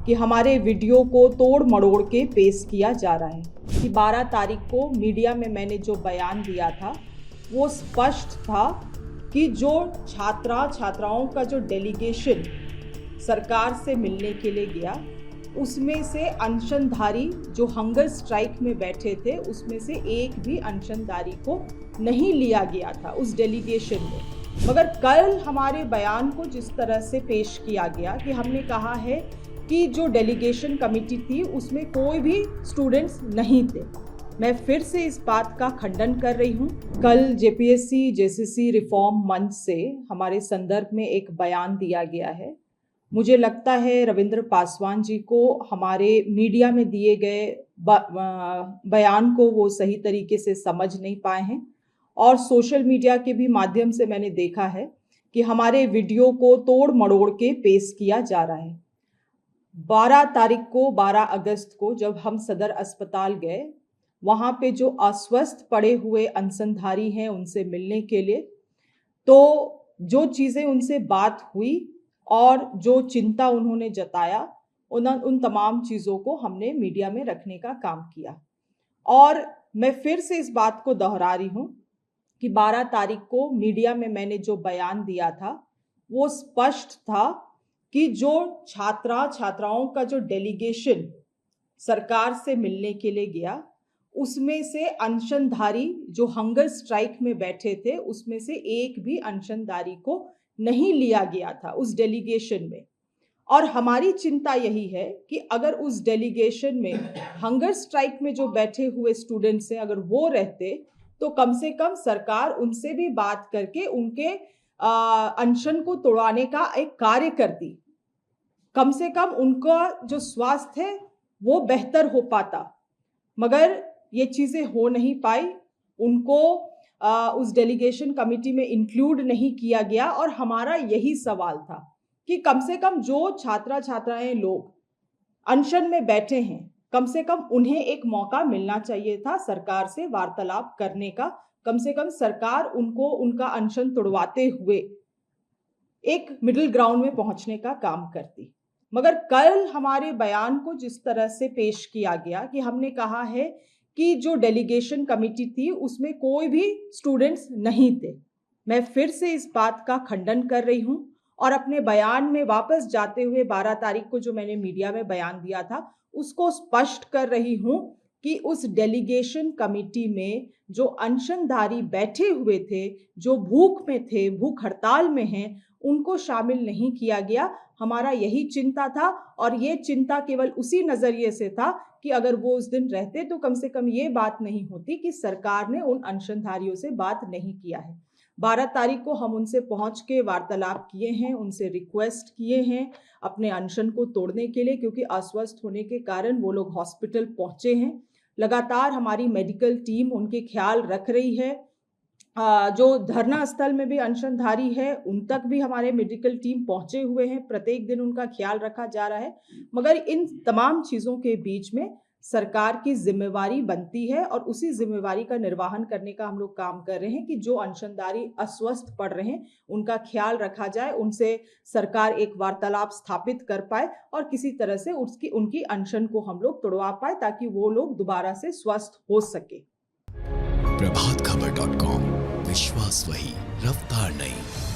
कि हमारे वीडियो को तोड़ मड़ोड़ के पेश किया जा रहा है कि 12 तारीख को मीडिया में मैंने जो बयान दिया था वो स्पष्ट था कि जो छात्राओं का जो डेलीगेशन सरकार से मिलने के लिए गया उसमें से अनशनधारी जो हंगर स्ट्राइक में बैठे थे उसमें से एक भी अनशनधारी को नहीं लिया गया था उस डेलीगेशन में। मगर कल हमारे बयान को जिस तरह से पेश किया गया कि हमने कहा है कि जो डेलीगेशन कमेटी थी उसमें कोई भी स्टूडेंट्स नहीं थे, मैं फिर से इस बात का खंडन कर रही हूँ। कल जेपीएससी जेसीसी रिफॉर्म मंच से हमारे संदर्भ में एक बयान दिया गया है। मुझे लगता है रविंद्र पासवान जी को हमारे मीडिया में दिए गए बयान को वो सही तरीके से समझ नहीं पाए हैं और सोशल मीडिया के भी माध्यम से मैंने देखा है कि हमारे वीडियो को तोड़ मड़ोड़ के पेश किया जा रहा है। 12 तारीख को 12 अगस्त को जब हम सदर अस्पताल गए वहाँ पे जो अस्वस्थ पड़े हुए अनशनधारी हैं उनसे मिलने के लिए, तो जो चीज़ें उनसे बात हुई और जो चिंता उन्होंने जताया उन तमाम चीज़ों को हमने मीडिया में रखने का काम किया। और मैं फिर से इस बात को दोहरा रही हूँ कि 12 तारीख को मीडिया में मैंने जो बयान दिया था वो स्पष्ट था कि जो छात्राओं का जो डेलीगेशन सरकार से मिलने के लिए गया उसमें से अनशनधारी जो हंगर स्ट्राइक में बैठे थे उसमें से एक भी अनशनधारी को नहीं लिया गया था उस डेलीगेशन में। और हमारी चिंता यही है कि अगर उस डेलीगेशन में हंगर स्ट्राइक में जो बैठे हुए स्टूडेंट्स हैं अगर वो रहते तो कम से कम सरकार उनसे भी बात करके उनके अनशन को तोड़वाने का एक कार्य करती, कम से कम उनका जो स्वास्थ्य है वो बेहतर हो पाता। मगर ये चीज़ें हो नहीं पाई, उनको उस डेलीगेशन कमेटी में इंक्लूड नहीं किया गया। और हमारा यही सवाल था कि कम से कम जो छात्राएं लोग अनशन में बैठे हैं कम से कम उन्हें एक मौका मिलना चाहिए था सरकार से वार्तालाप करने का। कम से कम सरकार उनको उनका अनशन तोड़वाते हुए एक मिडिल ग्राउंड में पहुंचने का काम करती। मगर कल हमारे बयान को जिस तरह से पेश किया गया कि हमने कहा है कि जो डेलीगेशन कमेटी थी उसमें कोई भी स्टूडेंट्स नहीं थे, मैं फिर से इस बात का खंडन कर रही हूँ और अपने बयान में वापस जाते हुए 12 तारीख को जो मैंने मीडिया में बयान दिया था उसको स्पष्ट कर रही हूँ कि उस डेलीगेशन कमेटी में जो अनशनधारी बैठे हुए थे, जो भूख में थे, भूख हड़ताल में हैं, उनको शामिल नहीं किया गया। हमारा यही चिंता था और ये चिंता केवल उसी नजरिए से था कि अगर वो उस दिन रहते तो कम से कम ये बात नहीं होती कि सरकार ने उन अनशनधारियों से बात नहीं किया है। 12 तारीख को हम उनसे पहुंच के वार्तालाप किए हैं, उनसे रिक्वेस्ट किए हैं अपने अनशन को तोड़ने के लिए, क्योंकि अस्वस्थ होने के कारण वो लोग हॉस्पिटल पहुंचे हैं। लगातार हमारी मेडिकल टीम उनके ख्याल रख रही है। जो धरना स्थल में भी अनशनधारी है उन तक भी हमारे मेडिकल टीम पहुंचे हुए हैं, प्रत्येक दिन उनका ख्याल रखा जा रहा है। मगर इन तमाम चीज़ों के बीच में सरकार की जिम्मेवारी बनती है और उसी जिम्मेवारी का निर्वहन करने का हम लोग काम कर रहे हैं कि जो अनशनधारी अस्वस्थ पड़ रहे हैं उनका ख्याल रखा जाए, उनसे सरकार एक वार्तालाप स्थापित कर पाए और किसी तरह से उनकी अनशन को हम लोग तोड़वा पाए ताकि वो लोग दोबारा से स्वस्थ हो सके। प्रभातखबर.com, विश्वास वही, रफ्तार नहीं।